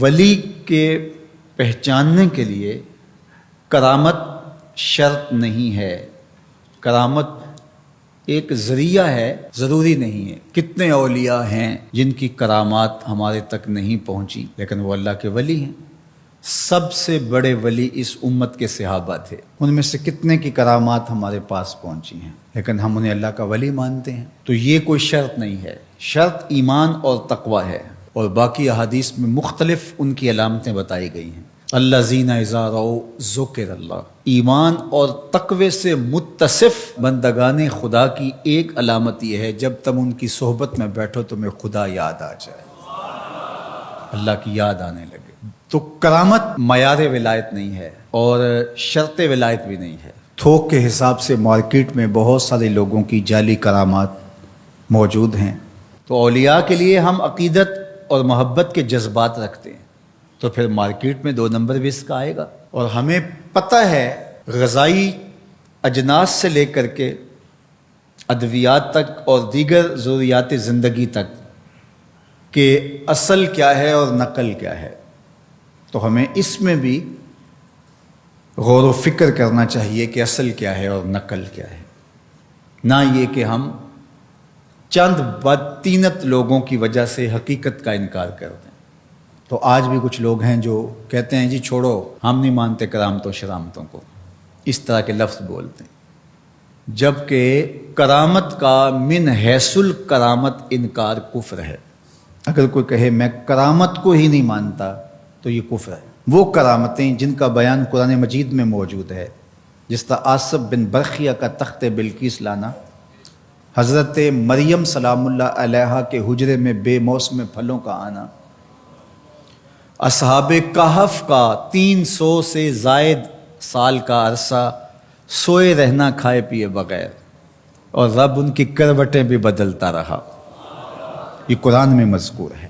ولی کے پہچاننے کے لیے کرامت شرط نہیں ہے، کرامت ایک ذریعہ ہے، ضروری نہیں ہے۔ کتنے اولیاء ہیں جن کی کرامات ہمارے تک نہیں پہنچی لیکن وہ اللہ کے ولی ہیں۔ سب سے بڑے ولی اس امت کے صحابہ تھے، ان میں سے کتنے کی کرامات ہمارے پاس پہنچی ہیں لیکن ہم انہیں اللہ کا ولی مانتے ہیں۔ تو یہ کوئی شرط نہیں ہے، شرط ایمان اور تقوی ہے، اور باقی احادیث میں مختلف ان کی علامتیں بتائی گئی ہیں۔ الذین اذا رأوا ذکر اللہ، ایمان اور تقوی سے متصف بندگان خدا کی ایک علامت یہ ہے جب تم ان کی صحبت میں بیٹھو تمہیں خدا یاد آ جائے، اللہ کی یاد آنے لگے۔ تو کرامت معیار ولایت نہیں ہے اور شرط ولایت بھی نہیں ہے۔ تھوک کے حساب سے مارکیٹ میں بہت سارے لوگوں کی جعلی کرامات موجود ہیں، تو اولیاء کے لیے ہم عقیدت اور محبت کے جذبات رکھتے ہیں تو پھر مارکیٹ میں 2 نمبر بھی اس کا آئے گا۔ اور ہمیں پتہ ہے غذائی اجناس سے لے کر کے ادویات تک اور دیگر ضروریات زندگی تک کہ اصل کیا ہے اور نقل کیا ہے، تو ہمیں اس میں بھی غور و فکر کرنا چاہیے کہ اصل کیا ہے اور نقل کیا ہے، نہ یہ کہ ہم چند بدطینت لوگوں کی وجہ سے حقیقت کا انکار کر دیں۔ تو آج بھی کچھ لوگ ہیں جو کہتے ہیں جی چھوڑو، ہم نہیں مانتے کرامتوں شرامتوں کو، اس طرح کے لفظ بولتے ہیں، جبکہ کرامت کا من حیث الکرامت انکار کفر ہے۔ اگر کوئی کہے میں کرامت کو ہی نہیں مانتا تو یہ کفر ہے۔ وہ کرامتیں جن کا بیان قرآن مجید میں موجود ہے، جس طرح آصف بن برخیہ کا تخت بلقیس لانا، حضرت مریم سلام اللہ علیہا کے حجرے میں بے موسم پھلوں کا آنا، اصحاب کہف کا 300 سے زائد سال کا عرصہ سوئے رہنا کھائے پیے بغیر، اور رب ان کی کروٹیں بھی بدلتا رہا، یہ قرآن میں مذکور ہے۔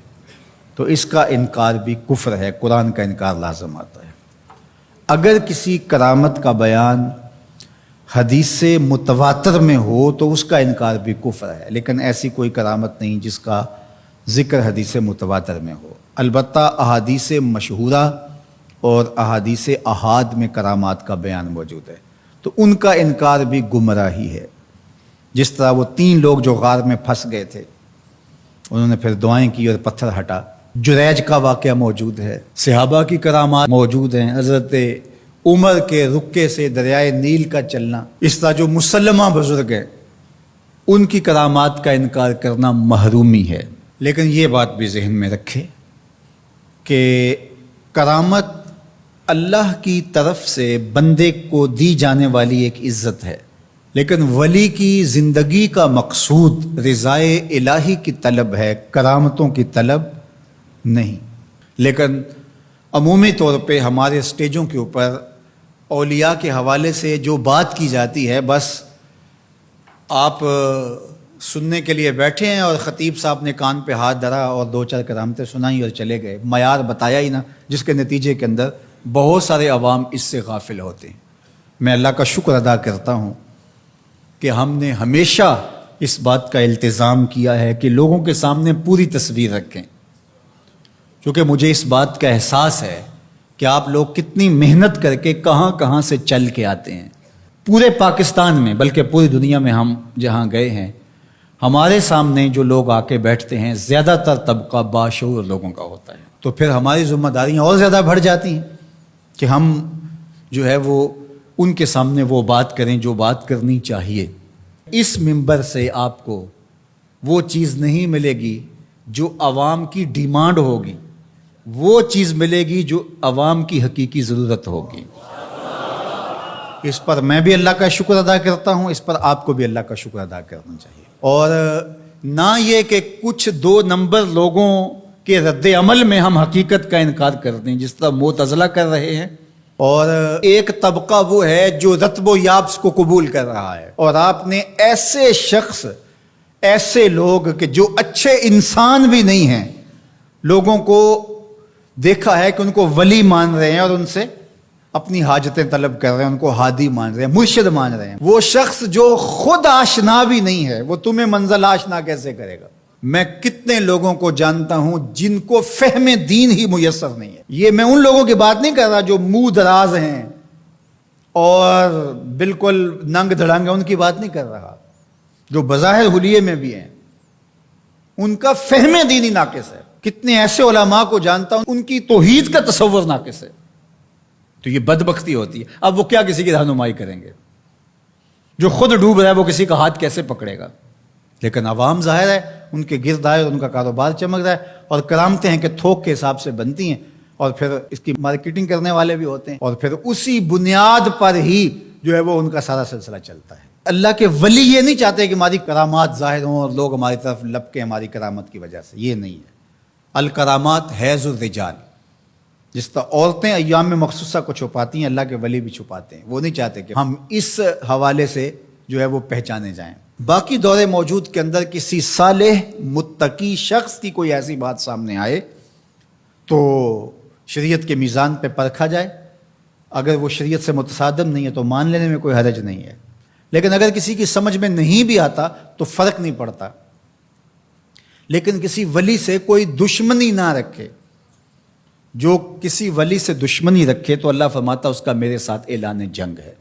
تو اس کا انکار بھی کفر ہے، قرآن کا انکار لازم آتا ہے۔ اگر کسی کرامت کا بیان حدیث متواتر میں ہو تو اس کا انکار بھی کفر ہے، لیکن ایسی کوئی کرامت نہیں جس کا ذکر حدیث متواتر میں ہو۔ البتہ احادیث مشہورہ اور احادیث احاد میں کرامات کا بیان موجود ہے، تو ان کا انکار بھی گمراہی ہے۔ جس طرح وہ 3 لوگ جو غار میں پھنس گئے تھے، انہوں نے پھر دعائیں کی اور پتھر ہٹا۔ جریج کا واقعہ موجود ہے، صحابہ کی کرامات موجود ہیں، حضرت عمر کے رکے سے دریائے نیل کا چلنا، اس طرح جو مسلمہ بزرگ ہیں ان کی کرامات کا انکار کرنا محرومی ہے۔ لیکن یہ بات بھی ذہن میں رکھے کہ کرامت اللہ کی طرف سے بندے کو دی جانے والی ایک عزت ہے، لیکن ولی کی زندگی کا مقصود رضائے الہی کی طلب ہے، کرامتوں کی طلب نہیں۔ لیکن عمومی طور پہ ہمارے اسٹیجوں کے اوپر اولیاء کے حوالے سے جو بات کی جاتی ہے، بس آپ سننے کے لیے بیٹھے ہیں اور خطیب صاحب نے کان پہ ہاتھ دھرا اور 2-4 کرامتیں سنائی اور چلے گئے، معیار بتایا ہی نہ، جس کے نتیجے کے اندر بہت سارے عوام اس سے غافل ہوتے ہیں۔ میں اللہ کا شکر ادا کرتا ہوں کہ ہم نے ہمیشہ اس بات کا التزام کیا ہے کہ لوگوں کے سامنے پوری تصویر رکھیں، کیونکہ مجھے اس بات کا احساس ہے کہ آپ لوگ کتنی محنت کر کے کہاں کہاں سے چل کے آتے ہیں، پورے پاکستان میں بلکہ پوری دنیا میں ہم جہاں گئے ہیں، ہمارے سامنے جو لوگ آ کے بیٹھتے ہیں زیادہ تر طبقہ باشعور لوگوں کا ہوتا ہے، تو پھر ہماری ذمہ داریاں اور زیادہ بڑھ جاتی ہیں کہ ہم جو ہے وہ ان کے سامنے وہ بات کریں جو بات کرنی چاہیے۔ اس منبر سے آپ کو وہ چیز نہیں ملے گی جو عوام کی ڈیمانڈ ہوگی، وہ چیز ملے گی جو عوام کی حقیقی ضرورت ہوگی۔ اس پر میں بھی اللہ کا شکر ادا کرتا ہوں، اس پر آپ کو بھی اللہ کا شکر ادا کرنا چاہیے، اور نہ یہ کہ کچھ 2 نمبر لوگوں کے رد عمل میں ہم حقیقت کا انکار کر دیں، جس طرح معتزلہ کر رہے ہیں، اور ایک طبقہ وہ ہے جو رتب و یابس کو قبول کر رہا ہے، اور آپ نے ایسے شخص، ایسے لوگ کہ جو اچھے انسان بھی نہیں ہیں، لوگوں کو دیکھا ہے کہ ان کو ولی مان رہے ہیں اور ان سے اپنی حاجتیں طلب کر رہے ہیں، ان کو ہادی مان رہے ہیں، مرشد مان رہے ہیں۔ وہ شخص جو خود آشنا بھی نہیں ہے، وہ تمہیں منزل آشنا کیسے کرے گا؟ میں کتنے لوگوں کو جانتا ہوں جن کو فہم دین ہی میسر نہیں ہے. یہ میں ان لوگوں کی بات نہیں کر رہا جو منہ دراز ہیں اور بالکل ننگ دھڑنگ ہیں، ان کی بات نہیں کر رہا. جو بظاہر حلیے میں بھی ہیں ان کا فہم دین ہی ناقص ہے. کتنے ایسے علماء کو جانتا ہوں ان کی توحید کا تصور ناقص ہے. تو یہ بدبختی ہوتی ہے. اب وہ کیا کسی کی رہنمائی کریں گے؟ جو خود ڈوب رہا ہے وہ کسی کا ہاتھ کیسے پکڑے گا؟ لیکن عوام ظاہر ہے ان کے گرد آئے، ان کا کاروبار چمک رہا ہے، اور کرامتیں ہیں کہ تھوک کے حساب سے بنتی ہیں، اور پھر اس کی مارکیٹنگ کرنے والے بھی ہوتے ہیں، اور پھر اسی بنیاد پر ہی جو ہے وہ ان کا سارا سلسلہ چلتا ہے. اللہ کے ولی یہ نہیں چاہتے کہ ہماری کرامات ظاہر ہوں اور لوگ ہماری طرف لپکیں ہماری کرامت کی وجہ سے. یہ نہیں ہے. الکرامات حیض الرجال. جس طرح عورتیں ایام مخصوصہ کو چھپاتی ہیں، اللہ کے ولی بھی چھپاتے ہیں. وہ نہیں چاہتے کہ ہم اس حوالے سے جو ہے وہ پہچانے جائیں. باقی دور موجود کے اندر کسی صالح متقی شخص کی کوئی ایسی بات سامنے آئے تو شریعت کے میزان پہ پرکھا جائے. اگر وہ شریعت سے متصادم نہیں ہے تو مان لینے میں کوئی حرج نہیں ہے. لیکن اگر کسی کی سمجھ میں نہیں بھی آتا تو فرق نہیں پڑتا. لیکن کسی ولی سے کوئی دشمنی نہ رکھے. جو کسی ولی سے دشمنی رکھے تو اللہ فرماتا اس کا میرے ساتھ اعلان جنگ ہے،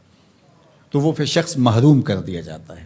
تو وہ پھر شخص محروم کر دیا جاتا ہے.